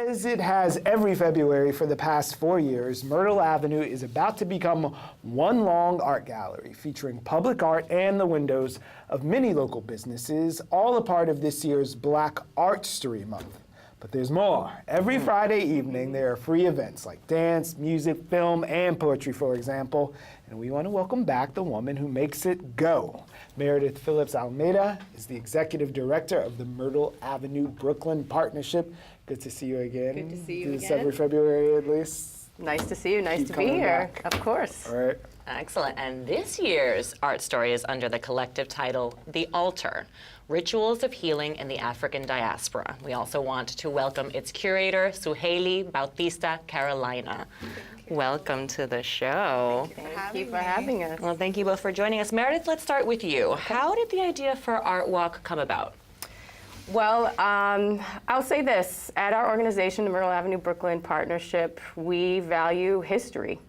As it has every February for the past 4 years, Myrtle Avenue is about to become one long art gallery featuring public art and the windows of many local businesses, all a part of this year's Black ArtStory Month. But there's more. Every Friday evening, there are free events like dance, music, film, and poetry, for example. And we want to welcome back the woman who makes it go. Meredith Phillips Almeida is the executive director of the Myrtle Avenue Brooklyn Partnership. Good to see you again. Good to see you Do again. this every February at least. Nice to see you. Nice Keep to be coming here. back. Of course. All right. Excellent. And this year's art story is under the collective title, The Altar, Rituals of Healing in the African Diaspora. We also want to welcome its curator, Suhaly Bautista-Carolina. Welcome to the show. Thank you for having us. Well, thank you both for joining us. Meredith, let's start with you. How did the idea for Art Walk come about? Well, I'll say this. At our organization, the Myrtle Avenue Brooklyn Partnership, we value history.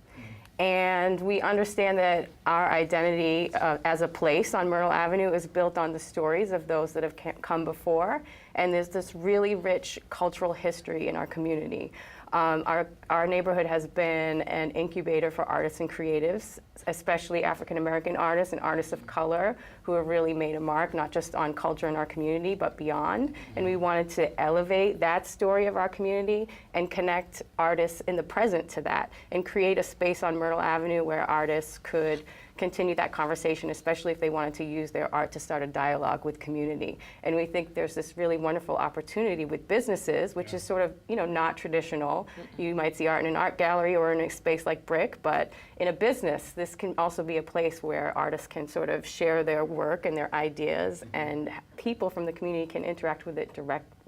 And we understand that our identity as a place on Myrtle Avenue is built on the stories of those that have come before. And there's this really rich cultural history in our community. Our neighborhood has been an incubator for artists and creatives, especially African American artists and artists of color who have really made a mark, not just on culture in our community, but beyond. And we wanted to elevate that story of our community and connect artists in the present to that and create a space on Myrtle Avenue where artists could continue that conversation, especially if they wanted to use their art to start a dialogue with community. And we think there's this really wonderful opportunity with businesses, which is sort of, not traditional. You might see art in an art gallery or in a space like BRIC, but in a business, this can also be a place where artists can sort of share their work and their ideas, and people from the community can interact with it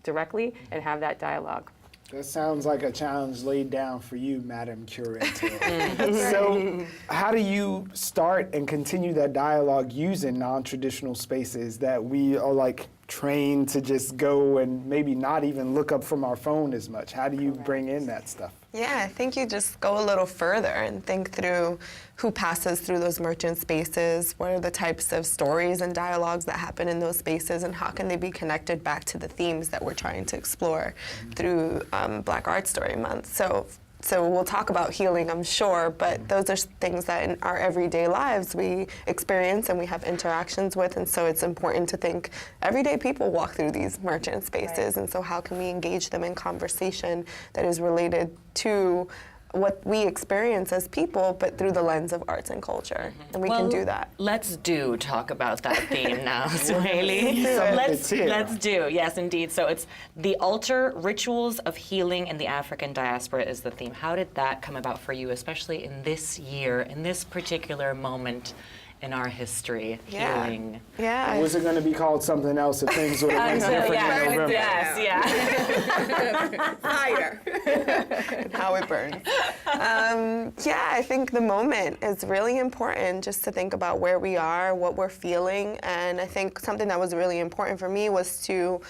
directly and have that dialogue. That sounds like a challenge laid down for you, Madam Curator. So how do you start and continue that dialogue using non-traditional spaces that we are like trained to just go and maybe not even look up from our phone as much? How do you bring in that stuff? Yeah, I think you just go a little further and think through who passes through those merchant spaces, what are the types of stories and dialogues that happen in those spaces, and how can they be connected back to the themes that we're trying to explore through Black ArtStory Month. So we'll talk about healing, I'm sure, but those are things that in our everyday lives we experience and we have interactions with, and so it's important to think everyday people walk through these merchant spaces, and so how can we engage them in conversation that is related to what we experience as people, but through the lens of arts and culture, and we can do that. Let's talk about that theme now, Suhaly. Let's do, yes, indeed. So it's The Altar, Rituals of Healing in the African Diaspora is the theme. How did that come about for you, especially in this year, in this particular moment in our history, healing? Yeah. Or was it going to be called something else if things would have been different in November? Yes, Fire. How it burns. Yeah, I think the moment is really important, just to think about where we are, what we're feeling, and I think something that was really important for me was to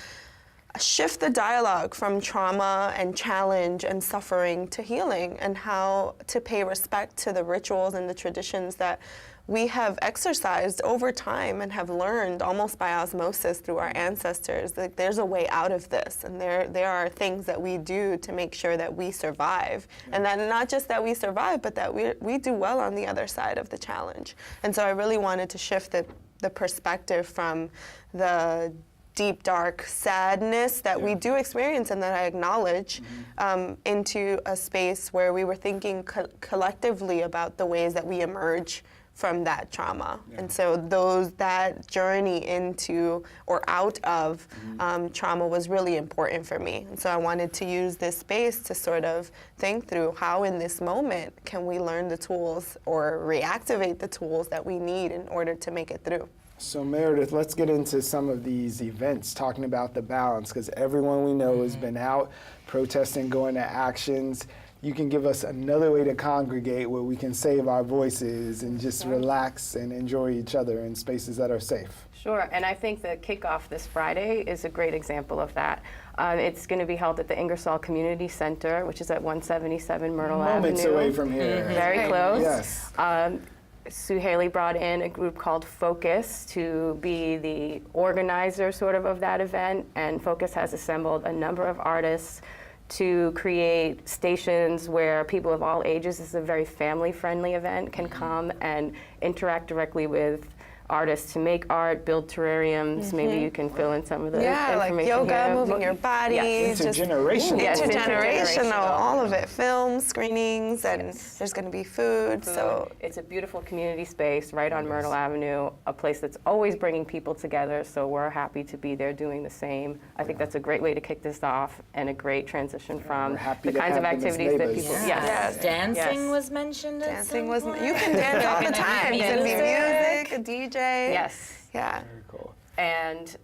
shift the dialogue from trauma and challenge and suffering to healing, and how to pay respect to the rituals and the traditions that we have exercised over time and have learned almost by osmosis through our ancestors. Like, there's a way out of this, and there are things that we do to make sure that we survive. And that not just that we survive, but that we do well on the other side of the challenge. And so I really wanted to shift the perspective from the deep, dark sadness that we do experience and that I acknowledge into a space where we were thinking collectively about the ways that we emerge from that trauma. And so that journey into or out of trauma was really important for me. And so I wanted to use this space to sort of think through how in this moment can we learn the tools or reactivate the tools that we need in order to make it through. So Meredith, let's get into some of these events, talking about the balance, because everyone we know has been out protesting, going to actions. You can give us another way to congregate where we can save our voices and just relax and enjoy each other in spaces that are safe. Sure, and I think the kickoff this Friday is a great example of that. It's going to be held at the Ingersoll Community Center, which is at 177 Myrtle Avenue. Moments away from here. Very close. Yes. Suhaly brought in a group called Focus to be the organizer sort of that event, and Focus has assembled a number of artists to create stations where people of all ages, this is a very family-friendly event, can come and interact directly with artists to make art, build terrariums. Maybe you can fill in some of the information like yoga, here. moving your body. Intergenerational. Yes, Intergenerational, all of it. Films, screenings, and there's going to be food. So it's a beautiful community space right on Myrtle Avenue, a place that's always bringing people together, so we're happy to be there doing the same. I think that's a great way to kick this off and a great transition from the kinds of activities that people, Dancing was mentioned. Dancing was, you can dance all the time. There's gonna be music, a DJ. Yes. Yeah. Very cool. And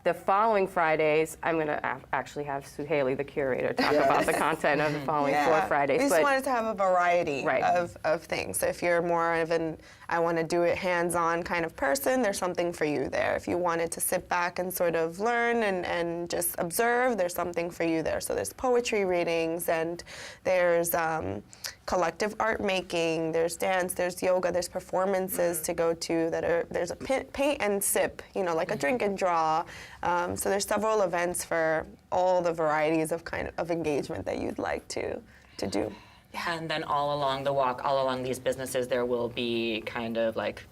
the following Fridays, I'm going to actually have Suhaly, the curator, talk about the content of the following 4 Fridays. We just wanted to have a variety Right. of things. So if you're more of an, I want to do it hands-on kind of person, there's something for you there. If you wanted to sit back and sort of learn and just observe, there's something for you there. So there's poetry readings, and there's collective art making, there's dance, there's yoga, there's performances to go to that are, there's a paint and sip, you know, like a drink and draw. So there's several events for all the varieties of kind of engagement that you'd like to do. And then all along the walk, all along these businesses, there will be kind of like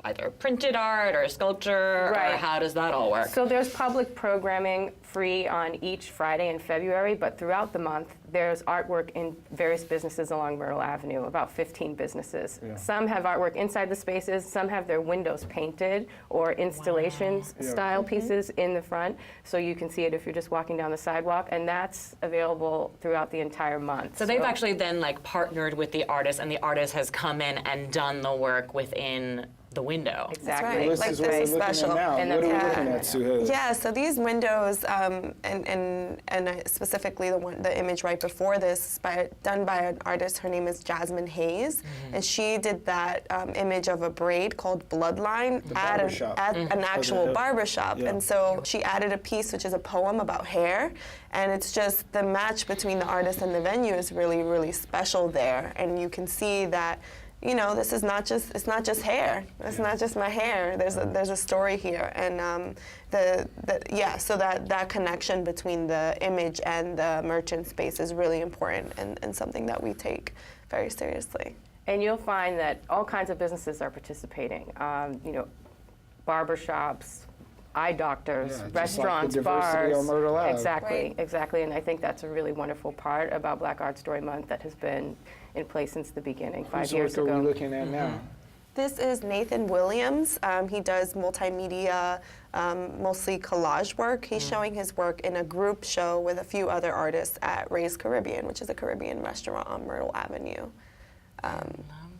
either printed art or sculpture, Right. or how does that all work? So there's public programming free on each Friday in February, but throughout the month, there's artwork in various businesses along Myrtle Avenue, about 15 businesses. Some have artwork inside the spaces, some have their windows painted or installations style pieces in the front, so you can see it if you're just walking down the sidewalk, and that's available throughout the entire month. So they've actually then like partnered with the artist, and the artist has come in and done the work within the window. Exactly. right. This Like is what this we're is looking special. at now. And What are we that's looking at, Suhaly? Yeah, so these windows, and specifically the image right before this, done by an artist. Her name is Jasmine Hayes, and she did that image of a braid called Bloodline at an actual barbershop. And so she added a piece which is a poem about hair, and it's just the match between the artist and the venue is really, really special there, and you can see that. You know, this is not just, it's not just hair. It's not just my hair. There's a story here. And so that connection between the image and the merchant space is really important and something that we take very seriously. And you'll find that all kinds of businesses are participating. You know, barbershops, eye doctors, just like restaurants, the diversity bars. on Myrtle Ave. Exactly, exactly. And I think that's a really wonderful part about Black ArtStory Month that has been in place since the beginning, 5 years Whose work ago. are we looking at now? This is Nathan Williams. He does multimedia, mostly collage work. He's showing his work in a group show with a few other artists at Ray's Caribbean, which is a Caribbean restaurant on Myrtle Avenue.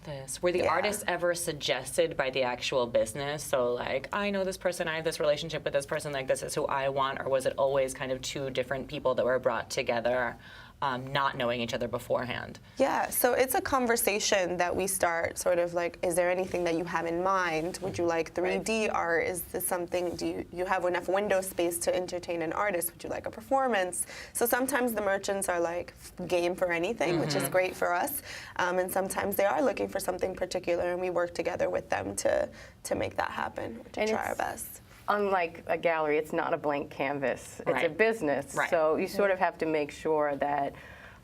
This. Were the artists ever suggested by the actual business? So like, I know this person, I have this relationship with this person, like this is who I want, or was it always kind of two different people that were brought together, not knowing each other beforehand? Yeah, so it's a conversation that we start sort of like, is there anything that you have in mind? Would you like 3D art? Is this something, do you have enough window space to entertain an artist? Would you like a performance? So sometimes the merchants are like game for anything, which is great for us. And sometimes they are looking for something particular, and we work together with them to make that happen, to And try our best. Unlike a gallery, it's not a blank canvas. It's a business. Right. So you sort of have to make sure that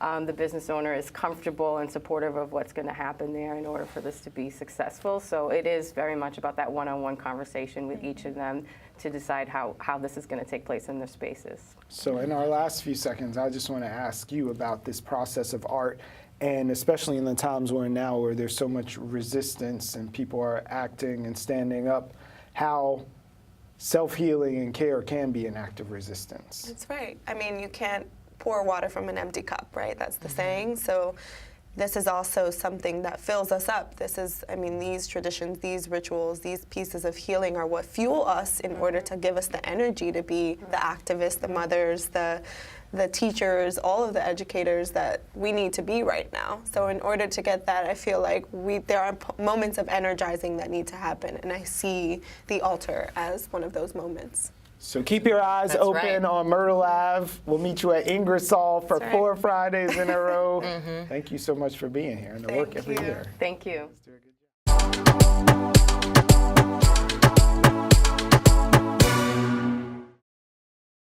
the business owner is comfortable and supportive of what's going to happen there in order for this to be successful. So it is very much about that one-on-one conversation with each of them to decide how this is going to take place in their spaces. So in our last few seconds, I just want to ask you about this process of art, and especially in the times we're in now where there's so much resistance and people are acting and standing up, how self-healing and care can be an act of resistance. That's right. I mean, you can't pour water from an empty cup, right? That's the saying. So this is also something that fills us up. This is, I mean, these traditions, these rituals, these pieces of healing are what fuel us in order to give us the energy to be the activists, the mothers, the teachers, all of the educators that we need to be right now. So in order to get that, I feel like there are moments of energizing that need to happen, and I see the altar as one of those moments. So keep your eyes open on Myrtle Ave. We'll meet you at Ingersoll for 4 Fridays in a row. Thank you so much for being here and the work every year. Thank you. Let's do a good job.